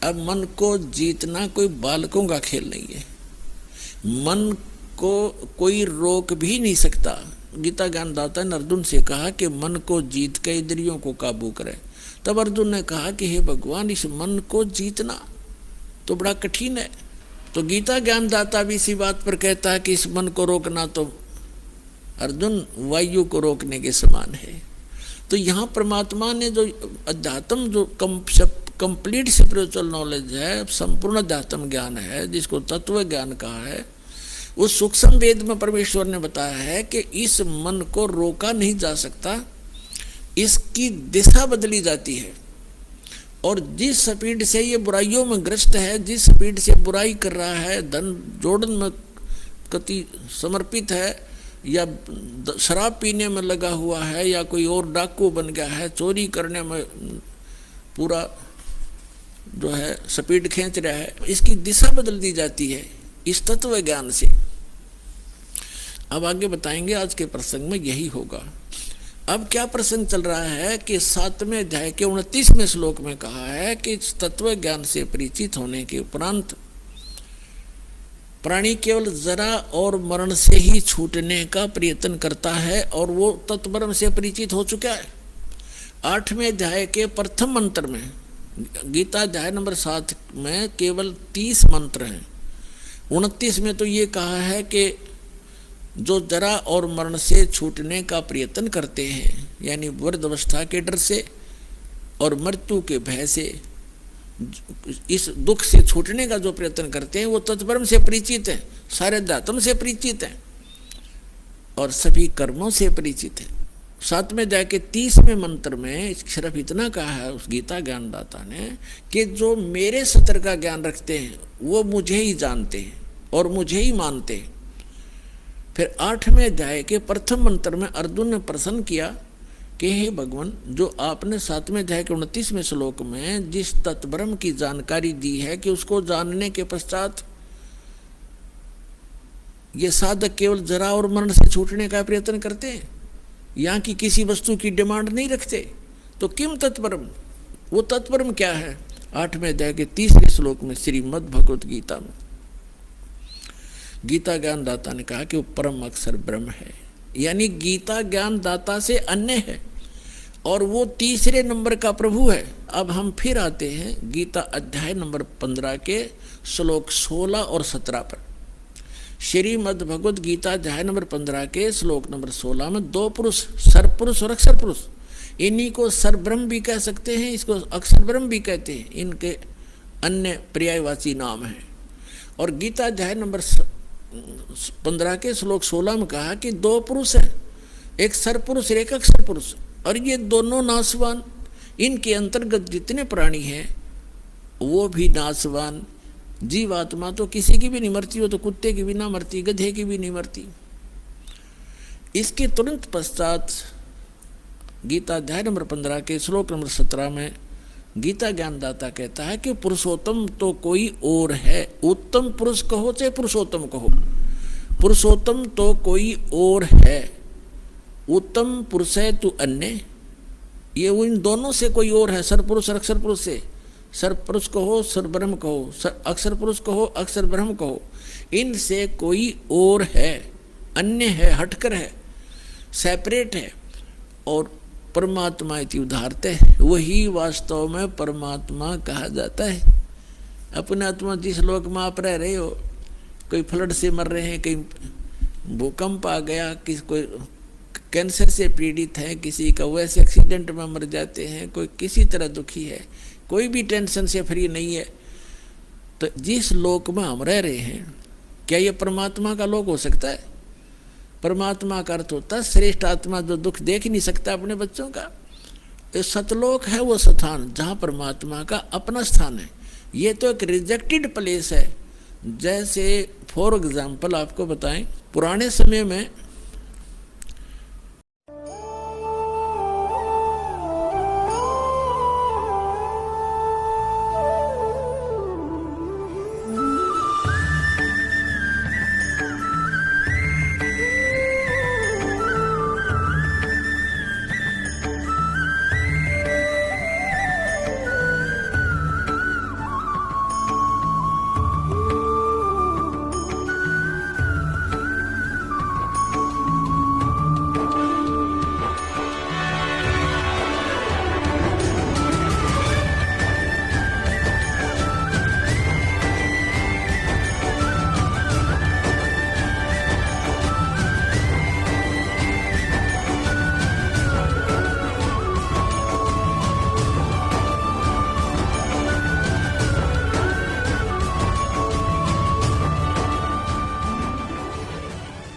अब मन को जीतना कोई बालकों का खेल नहीं है। मन को कोई रोक भी नहीं सकता। गीता ज्ञानदाता ने अर्जुन से कहा कि मन को जीत के इंद्रियों को काबू करे। तब अर्जुन ने कहा कि हे भगवान, इस मन को जीतना तो बड़ा कठिन है। तो गीता ज्ञानदाता भी इसी बात पर कहता है कि इस मन को रोकना तो अर्जुन वायु को रोकने के समान है। तो यहाँ परमात्मा ने जो अध्यात्म जो कंप्लीट स्पिरिचुअल नॉलेज है, संपूर्ण अध्यात्म ज्ञान है, जिसको तत्व ज्ञान कहा है, उस सूक्ष्म वेद में परमेश्वर ने बताया है कि इस मन को रोका नहीं जा सकता, इसकी दिशा बदली जाती है। और जिस स्पीड से ये बुराइयों में ग्रस्त है, जिस स्पीड से बुराई कर रहा है, धन जोड़न में कति समर्पित है, या शराब पीने में लगा हुआ है, या कोई और डाकू बन गया है, चोरी करने में पूरा जो है स्पीड खींच रहा है, इसकी दिशा बदल दी जाती है इस तत्व ज्ञान से। अब आगे बताएंगे, आज के प्रसंग में यही होगा। अब क्या प्रसंग चल रहा है कि 7वें अध्याय के 29वें श्लोक में कहा है कि तत्व ज्ञान से परिचित होने के उपरांत प्राणी केवल जरा और मरण से ही छूटने का प्रयत्न करता है, और वो तत्ब्रह्म से परिचित हो चुका है। 8वें अध्याय के प्रथम मंत्र में, गीता अध्याय नंबर 7 में केवल 30 मंत्र हैं। 29 में तो ये कहा है कि जो जरा और मरण से छूटने का प्रयत्न करते हैं, यानी वृद्धावस्था के डर से और मृत्यु के भय से, इस दुख से छूटने का जो प्रयत्न करते हैं, वो तत्ब्रह्म से परिचित है, सारे अध्यात्म से परिचित है और सभी कर्मों से परिचित है। 7वें अध्याय के 30वें मंत्र में सिर्फ इतना कहा है उस गीता ज्ञानदाता ने कि जो मेरे सत्य का ज्ञान रखते हैं वो मुझे ही जानते हैं और मुझे ही मानते हैं। फिर 8वें अध्याय के प्रथम मंत्र में अर्जुन ने प्रश्न किया कि हे भगवान, जो आपने 7वें अध्याय के 29वें श्लोक में जिस तत्ब्रह्म की जानकारी दी है कि उसको जानने के पश्चात ये साधक केवल जरा और मरण से छूटने का प्रयत्न करते हैं, यहाँ की किसी वस्तु की डिमांड नहीं रखते, तो किम तत्ब्रह्म, वो तत्ब्रह्म क्या है? 8वें अध्याय के 30वें श्लोक में श्रीमद् भगवत गीता में गीता ज्ञानदाता ने कहा कि वो परम अक्षर ब्रह्म है, यानी गीता ज्ञानदाता से अन्य है और वो तीसरे नंबर का प्रभु है। अब हम फिर आते हैं गीता अध्याय नंबर 15 के श्लोक 16 और 17 पर। श्रीमद् भगवत गीता अध्याय नंबर 15 के श्लोक नंबर 16 में दो पुरुष, सरपुरुष और अक्षर पुरुष, इन्हीं को सरब्रह्म भी कह सकते हैं, इसको अक्षर ब्रह्म भी कहते हैं, इनके अन्य पर्यायवाची नाम हैं। और गीता अध्याय नंबर 15 के श्लोक 16 में कहा कि दो पुरुष हैं, एक सरपुरुष और एक अक्षर पुरुष, और ये दोनों नाशवान, इनके अंतर्गत जितने प्राणी हैं वो भी नाशवान। जीवात्मा तो किसी की भी नहीं मरती, वो तो कुत्ते की भी ना मरती, गधे की भी नहीं मरती। इसके तुरंत पश्चात गीता अध्याय नंबर 15 के श्लोक नंबर 17 में गीता ज्ञानदाता कहता है कि पुरुषोत्तम तो कोई और है, उत्तम पुरुष कहो चाहे पुरुषोत्तम कहो, पुरुषोत्तम तो कोई और है, उत्तम पुरुष है तू अन्य। ये इन दोनों से कोई और है, सरपुरुष और अक्षर पुरुष से, सरपुरुष कहो सरब्रह्म कहो, अक्षर पुरुष कहो अक्षर ब्रह्म कहो, इनसे कोई और है, अन्य है, हटकर है, सेपरेट है। और परमात्मा इति उदाहरते, वही वास्तव में परमात्मा कहा जाता है। अपने आत्मा जिस लोक में आप रह रहे हो, कोई फ्लड से मर रहे हैं, कहीं भूकंप आ गया, किसी कोई कैंसर से पीड़ित है, किसी का वैसे एक्सीडेंट में मर जाते हैं, कोई किसी तरह दुखी है, कोई भी टेंशन से फ्री नहीं है, तो जिस लोक में हम रह रहे हैं, क्या ये परमात्मा का लोक हो सकता है? परमात्मा का अर्थ होता है श्रेष्ठ आत्मा, जो दुख देख नहीं सकता अपने बच्चों का। ये सतलोक है वो स्थान जहाँ परमात्मा का अपना स्थान है। ये तो एक रिजेक्टेड प्लेस है। जैसे फॉर एग्जाम्पल आपको बताएं, पुराने समय में